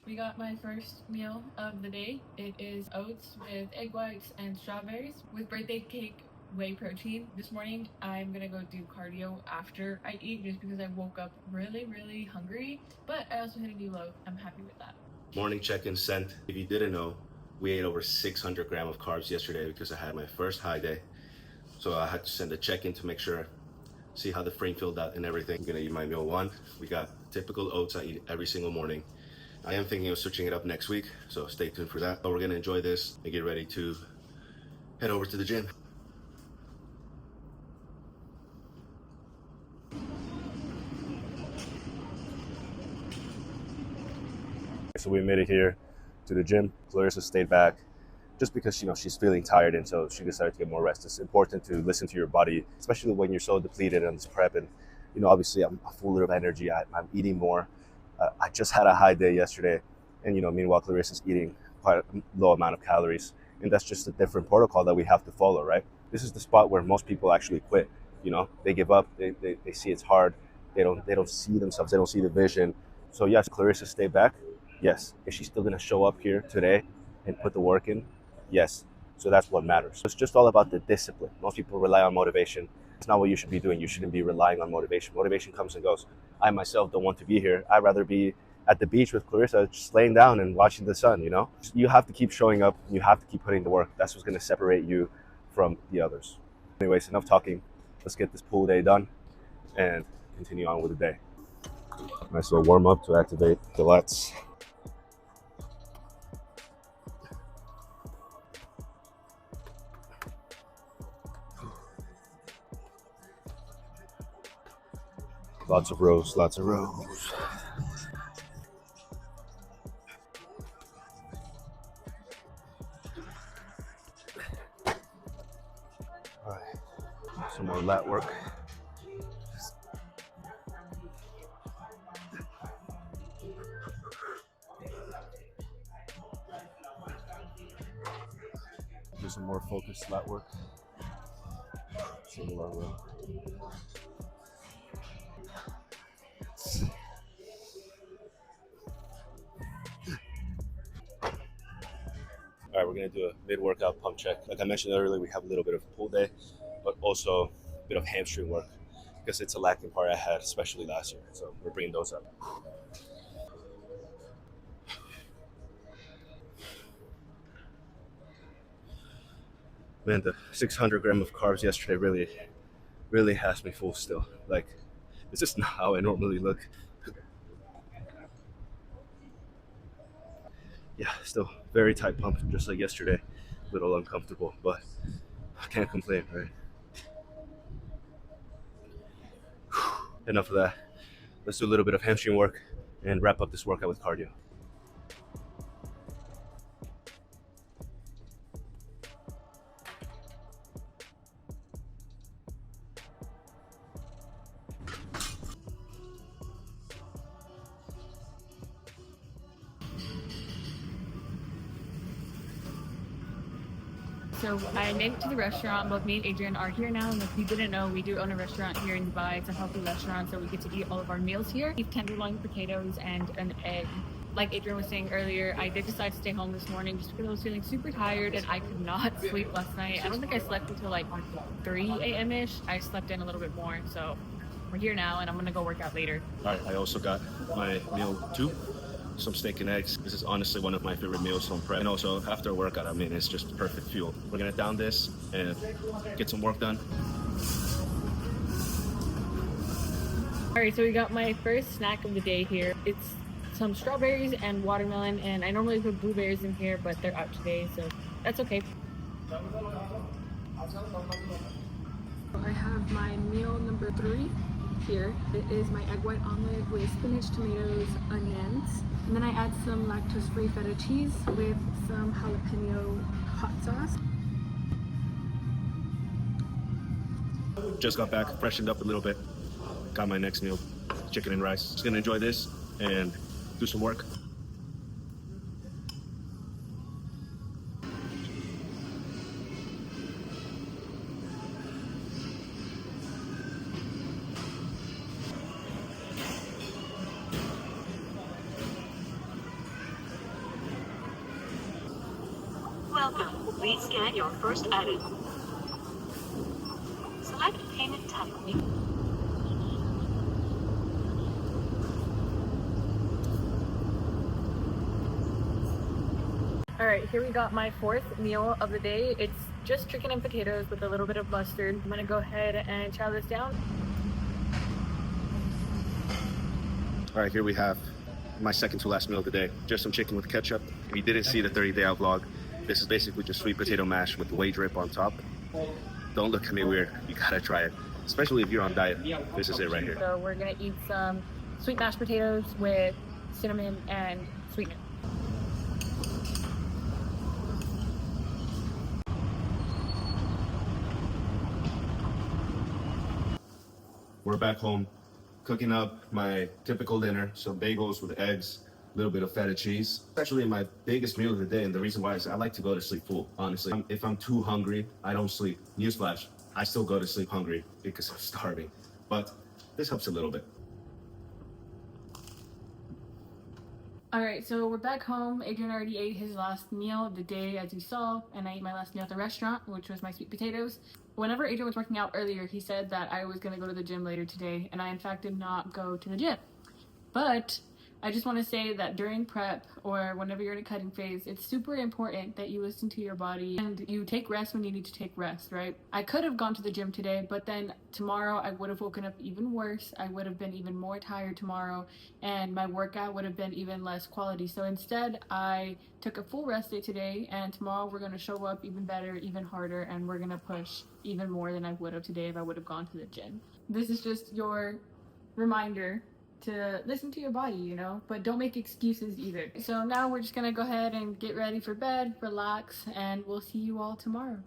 We got my first meal of the day. It is oats with egg whites and strawberries with birthday cake whey protein. This morning I'm gonna go do cardio after I eat just because I woke up really hungry, but I also hit a new low. I'm happy with that. Morning check-in sent. If you didn't know, we ate over 600 grams of carbs yesterday because I had my first high day. So I had to send a check-in to make sure, see how the frame filled out and everything. I'm gonna eat my meal one. We got typical oats I eat every single morning. I am thinking of switching it up next week, so stay tuned for that. But we're gonna enjoy this and get ready to head over to the gym. So we made it here to the gym. Clarissa stayed back just because she's feeling tired, and so she decided to get more rest. It's important to listen to your body, especially when you're so depleted on this prep. And obviously I'm full of energy. I'm eating more. I just had a high day yesterday, and meanwhile Clarissa's eating quite a low amount of calories, and that's just a different protocol that we have to follow, right? This is the spot where most people actually quit. They give up. They see it's hard. They don't see themselves. They don't see the vision. So yes, Clarissa stay back. Yes. Is she still gonna show up here today and put the work in? Yes. So that's what matters. It's just all about the discipline. Most people rely on motivation. It's not what you should be doing. You shouldn't be relying on motivation. Motivation comes and goes. I myself don't want to be here. I'd rather be at the beach with Clarissa, just laying down and watching the sun, You have to keep showing up. You have to keep putting the work. That's what's going to separate you from the others. Anyways, enough talking. Let's get this pool day done and continue on with the day. Nice little warm up to activate the lats. Lots of rows, lots of rows. All right, some more lat work. Do some more focused lat work. Single arm row. All right, we're gonna do a mid-workout pump check. Like I mentioned earlier, we have a little bit of a pull day, but also a bit of hamstring work because it's a lacking part I had, especially last year. So we're bringing those up. Man, the 600 grams of carbs yesterday really has me full still. Like, it's just not how I normally look. Yeah, still very tight pump, just like yesterday. A little uncomfortable, but I can't complain, right? Enough of that. Let's do a little bit of hamstring work and wrap up this workout with cardio. So I made it to the restaurant. Both me and Adrian are here now, and if you didn't know, we do own a restaurant here in Dubai. It's a healthy restaurant, so we get to eat all of our meals here. Beef tenderloin, potatoes, and an egg. Like Adrian was saying earlier, I did decide to stay home this morning just because I was feeling super tired and I could not sleep last night. I don't think I slept until like 3 a.m.-ish. I slept in a little bit more, so we're here now, and I'm gonna go work out later. All right, I also got my meal 2. Some steak and eggs. This is honestly one of my favorite meals from prep. And also after a workout, I mean, it's just perfect fuel. We're gonna down this and get some work done. All right, so we got my first snack of the day here. It's some strawberries and watermelon, and I normally put blueberries in here, but they're out today, so that's okay. I have my meal number 3 here. It is my egg white omelet with spinach, tomatoes, onions, and then I add some lactose-free feta cheese with some jalapeno hot sauce. Just got back, freshened up a little bit. Got my next meal, chicken and rice. Just gonna enjoy this and do some work. Please scan your first item. Select payment type. All right, here we got my fourth meal of the day. It's just chicken and potatoes with a little bit of mustard. I'm gonna go ahead and chow this down. All right, here we have my second to last meal of the day. Just some chicken with ketchup. If you didn't see the 30-day out vlog, this is basically just sweet potato mash with whey drip on top. Don't look at me weird. You gotta try it, especially if you're on diet. This is it right here. So we're gonna eat some sweet mashed potatoes with cinnamon and sweetener. We're back home, cooking up my typical dinner, some bagels with eggs, a little bit of feta cheese. Actually my biggest meal of the day, and the reason why is I like to go to sleep full, honestly. If I'm too hungry, I don't sleep. Newsflash, I still go to sleep hungry because I'm starving. But this helps a little bit. All right, so we're back home. Adrian already ate his last meal of the day, as you saw, and I ate my last meal at the restaurant, which was my sweet potatoes. Whenever Adrian was working out earlier, he said that I was gonna go to the gym later today, and I in fact did not go to the gym. But I just want to say that during prep or whenever you're in a cutting phase, it's super important that you listen to your body and you take rest when you need to take rest, right? I could have gone to the gym today, but then tomorrow I would have woken up even worse. I would have been even more tired tomorrow, and my workout would have been even less quality. So instead, I took a full rest day today, and tomorrow we're going to show up even better, even harder, and we're going to push even more than I would have today if I would have gone to the gym. This is just your reminder to listen to your body, you know, but don't make excuses either. So now we're just gonna go ahead and get ready for bed, relax, and we'll see you all tomorrow.